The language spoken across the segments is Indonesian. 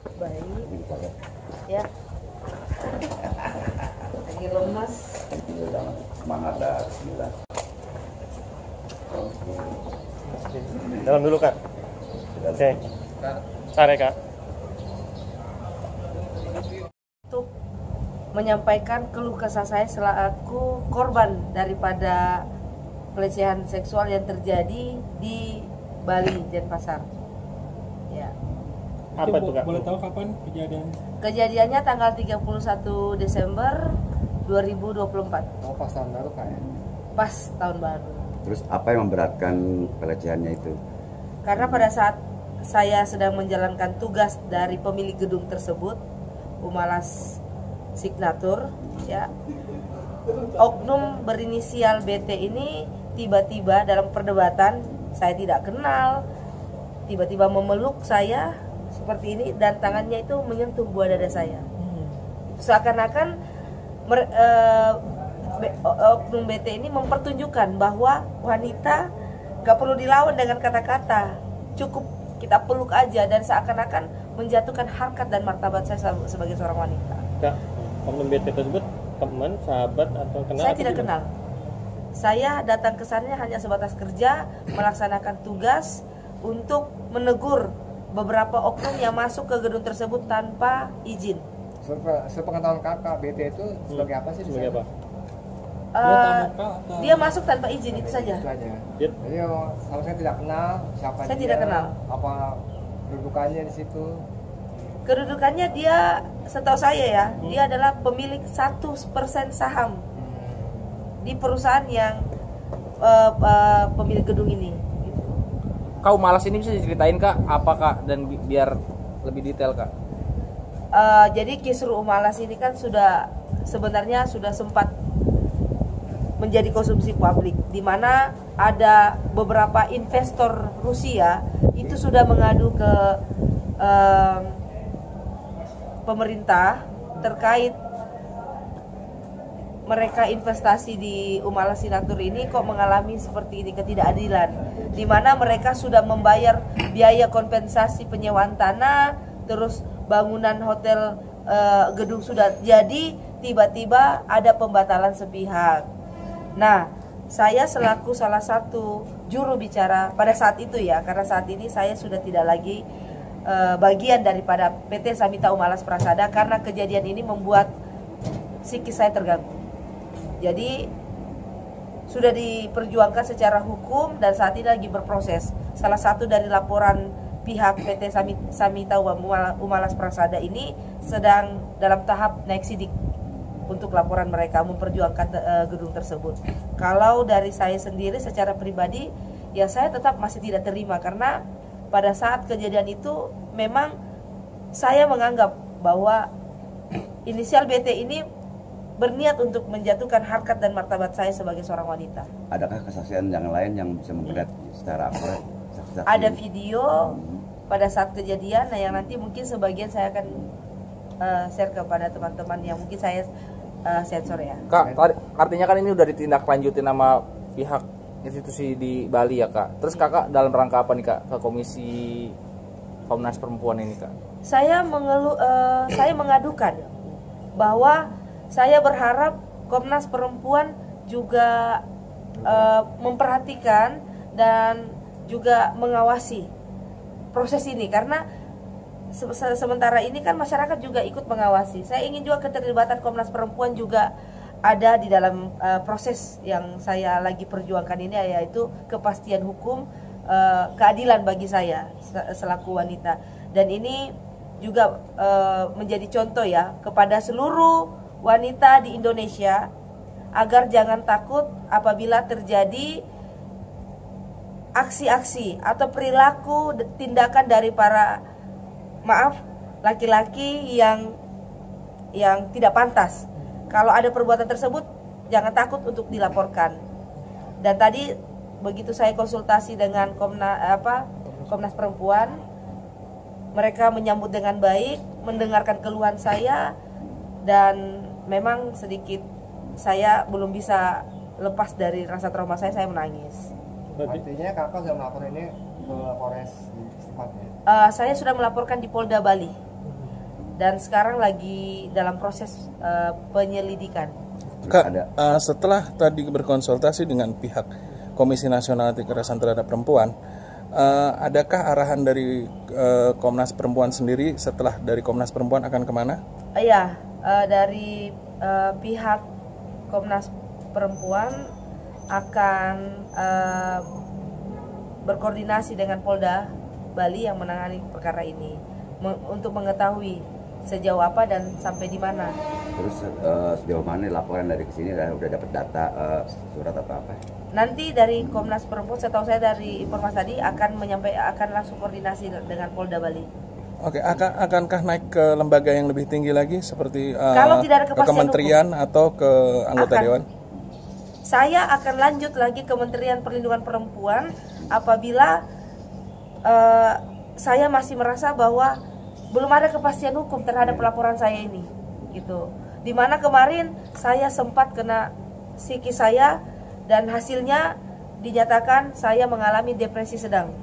Baik. Ya. Lagi lemas. Semangat dah, bismillah. Dalam dulu Kak. Oke. Tarik Kak. Untuk menyampaikan keluh kesah saya selaku korban daripada pelecehan seksual yang terjadi di Bali, Denpasar. Ya. Apa itu Kak? Boleh tahu kapan kejadian? Kejadiannya tanggal 31 Desember 2024. Oh, pas tahun baru Kak ya? Pas tahun baru. Terus apa yang memberatkan pelecehannya itu? Karena pada saat saya sedang menjalankan tugas dari pemilik gedung tersebut, Umalas Signatur, ya, oknum berinisial BT ini tiba-tiba dalam perdebatan, saya tidak kenal, tiba-tiba memeluk saya seperti ini dan tangannya itu menyentuh buah dada saya. Seakan-akan oknum BT ini mempertunjukkan bahwa wanita gak perlu dilawan dengan kata-kata, cukup kita peluk aja, dan seakan-akan menjatuhkan harkat dan martabat saya sebagai seorang wanita. Kak, oknum BT tersebut teman, sahabat atau kenal? Saya tidak kenal. Saya datang ke sana hanya sebatas kerja, melaksanakan tugas untuk menegur beberapa oknum yang masuk ke gedung tersebut tanpa izin. Sepengetahuan kakak, BT itu sebagai apa sih? Sebagai apa? Dia masuk tanpa izin, itu saja. Itu aja. Yep. Jadi sama saya tidak kenal siapa Saya dia, tidak kenal. apa kedudukannya di situ. Kedudukannya dia, setahu saya ya, dia adalah pemilik 1% saham di perusahaan yang pemilik gedung ini. Kau malas ini bisa diceritain Kak, apa Kak, dan biar lebih detail Kak. Jadi kisru Umalas ini kan sebenarnya sudah sempat menjadi konsumsi publik, di mana ada beberapa investor Rusia itu sudah mengadu ke pemerintah terkait mereka investasi di Umalas Signatur ini kok mengalami seperti ini, ketidakadilan, di mana mereka sudah membayar biaya kompensasi penyewaan tanah, terus bangunan hotel, gedung sudah jadi, tiba-tiba ada pembatalan sepihak. Nah, saya selaku salah satu juru bicara pada saat itu ya, karena saat ini saya sudah tidak lagi bagian daripada PT Samita Umalas Prasada, karena kejadian ini membuat psikis saya terganggu. Jadi sudah diperjuangkan secara hukum dan saat ini lagi berproses. Salah satu dari laporan pihak PT Samita Umalas Prasada ini sedang dalam tahap naik sidik untuk laporan mereka memperjuangkan gedung tersebut. Kalau dari saya sendiri secara pribadi, ya saya tetap masih tidak terima, karena pada saat kejadian itu memang saya menganggap bahwa inisial BT ini berniat untuk menjatuhkan harkat dan martabat saya sebagai seorang wanita. Adakah kesaksian yang lain yang bisa memperlihat secara akurat? Ada video pada saat kejadian, nah yang nanti mungkin sebagian saya akan share kepada teman-teman yang mungkin saya sensor ya. Kak, artinya kan ini udah ditindaklanjuti nama pihak institusi di Bali ya Kak. Terus Kakak dalam rangka apa nih Kak ke Komisi Komnas Perempuan ini Kak? Saya mengadukan bahwa saya berharap Komnas Perempuan juga memperhatikan dan juga mengawasi proses ini, karena sementara ini kan masyarakat juga ikut mengawasi. Saya ingin juga keterlibatan Komnas Perempuan juga ada di dalam proses yang saya lagi perjuangkan ini, yaitu kepastian hukum, keadilan bagi saya selaku wanita. Dan ini juga menjadi contoh ya kepada seluruh wanita di Indonesia agar jangan takut apabila terjadi aksi-aksi atau perilaku tindakan dari para laki-laki yang tidak pantas. Kalau ada perbuatan tersebut jangan takut untuk dilaporkan. Dan tadi begitu saya konsultasi dengan Komnas Perempuan, mereka menyambut dengan baik, mendengarkan keluhan saya, dan memang sedikit saya belum bisa lepas dari rasa trauma saya menangis. Artinya kakak sudah melapor ini ke Polres setempat ya? Saya sudah melaporkan di Polda Bali. dan sekarang lagi dalam proses penyelidikan. Kak, setelah tadi berkonsultasi dengan pihak Komisi Nasional Anti Kekerasan Terhadap Perempuan, adakah arahan dari Komnas Perempuan sendiri setelah dari Komnas Perempuan akan kemana? Iya, dari pihak Komnas Perempuan akan berkoordinasi dengan Polda Bali yang menangani perkara ini untuk mengetahui sejauh apa dan sampai di mana. Terus sejauh mana laporan dari kesini udah dapat data surat atau apa? Nanti dari Komnas Perempuan, setahu saya dari informasi tadi akan langsung koordinasi dengan Polda Bali. Oke, akankah naik ke lembaga yang lebih tinggi lagi seperti Kalau tidak ada ke kementerian hukum, atau ke anggota dewan? Saya akan lanjut lagi Kementerian Perlindungan Perempuan apabila saya masih merasa bahwa belum ada kepastian hukum terhadap laporan saya ini, gitu. Dimana kemarin saya sempat kena psikis saya dan hasilnya dinyatakan saya mengalami depresi sedang.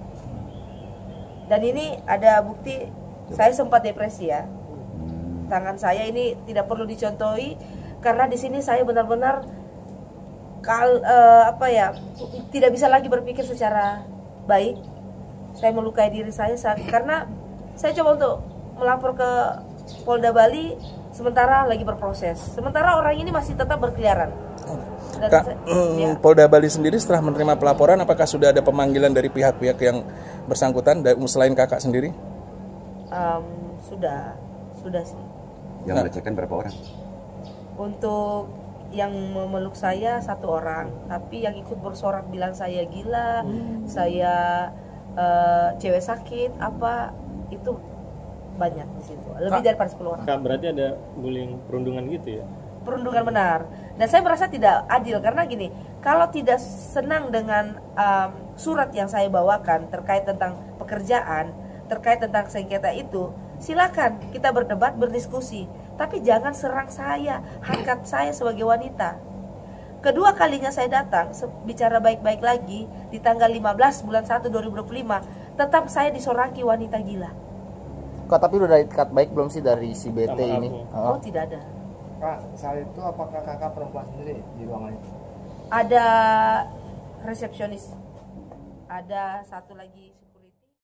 Dan ini ada bukti saya sempat depresi ya. Tangan saya ini tidak perlu dicontohi karena di sini saya benar-benar tidak bisa lagi berpikir secara baik. Saya melukai diri saya karena saya coba untuk melapor ke Polda Bali sementara lagi berproses. Sementara orang ini masih tetap berkeliaran. Kak, Polda Bali sendiri setelah menerima pelaporan, apakah sudah ada pemanggilan dari pihak-pihak yang bersangkutan selain kakak sendiri? Sudah sih. Yang melecehkan berapa orang? Untuk yang memeluk saya 1 orang, tapi yang ikut bersorak bilang saya gila, saya cewek sakit, apa itu banyak di situ. Lebih daripada 10 orang. Kak, berarti ada bullying perundungan gitu ya? Perundungan benar. Dan saya merasa tidak adil karena gini, kalau tidak senang dengan surat yang saya bawakan terkait tentang pekerjaan, terkait tentang sengketa itu, silakan kita berdebat, berdiskusi. Tapi jangan serang saya, harkat saya sebagai wanita. Kedua kalinya saya datang, bicara baik-baik lagi, di tanggal 15 bulan 1 2025, tetap saya disoraki wanita gila. Kak, tapi udah ada ikat baik belum sih dari si BT ini? Oh, tidak ada. Kak, saat itu apakah kakak perempuan sendiri di ruangan itu? Ada resepsionis, ada satu lagi